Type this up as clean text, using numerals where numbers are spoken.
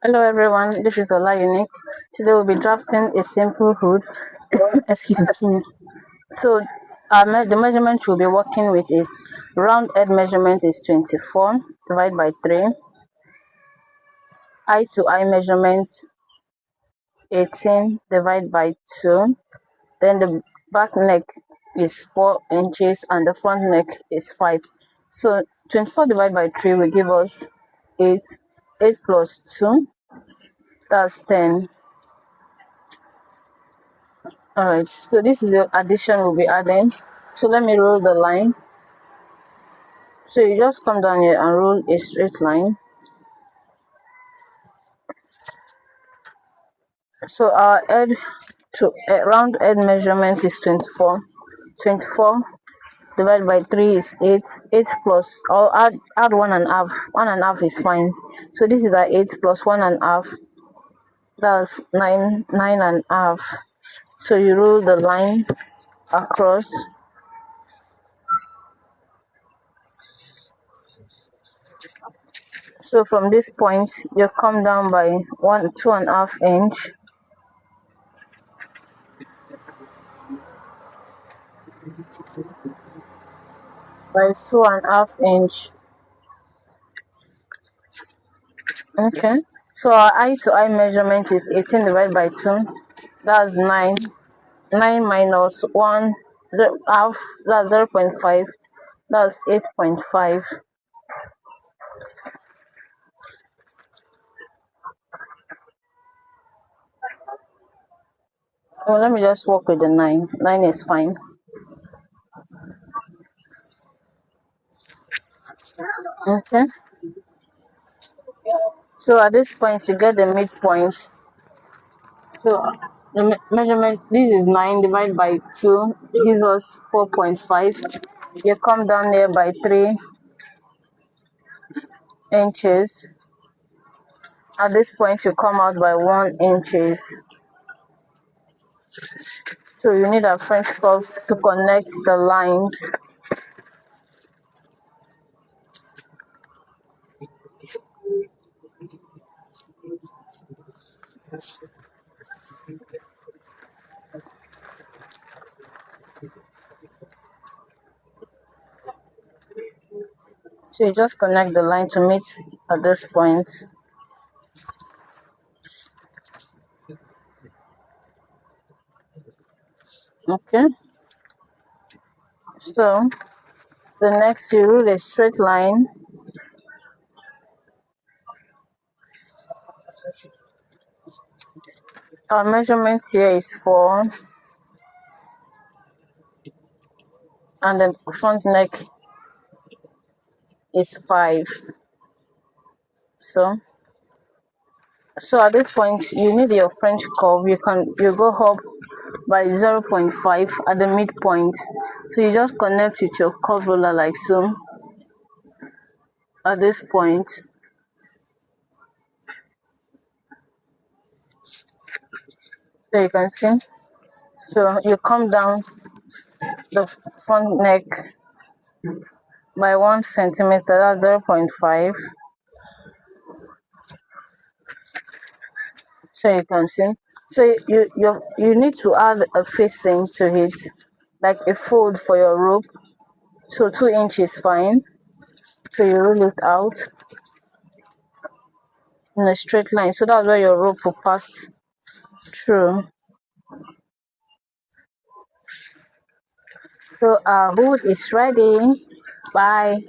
Hello everyone, this is Ola Unique. Today we'll be drafting a simple hood. Excuse me. So the measurement we'll be working with is round head measurement is 24 divided by 3. Eye to eye measurement 18 divided by 2. Then the back neck is 4 inches and the front neck is 5. So 24 divided by 3 will give us 8. 8 plus 2, that's 10. Alright, so this is the addition we'll be adding. So let me roll the line. So you just come down here and roll a straight line. So our head to round head measurement is 24. 24 divided by 3 is 8. 8 plus, or add 1.5. 1.5 is fine. So this is our 8 plus 1.5. That's 9, 9.5. So you roll the line across. So from this point, you come down by 2.5 inch. By 2.5 inch. Okay. So our eye to eye measurement is 18 divided by 2. That's 9. 9 minus 1, half, that's 0.5. That's 8.5. Well, let me just work with the 9. 9 is fine. Okay. So at this point, you get the midpoint. So the measurement, this is 9 divided by 2, gives us 4.5. You come down there by 3 inches. At this point, you come out by 1 inches. So you need a French curve to connect the lines. So you just connect the line to meet at this point. Okay. So the next you rule a straight line. Our measurement here is 4, and the front neck is 5. So at this point you need your French curve. You go up by 0.5 at the midpoint. So you just connect with your curve ruler like so. At this point, so you can see. So you come down the front neck by 1 centimeter, that's 0.5. So you can see. So you need to add a facing to it, like a fold for your rope. So 2 inches is fine. So you roll it out in a straight line. So that's where your rope will pass through. So our hood is ready. Bye.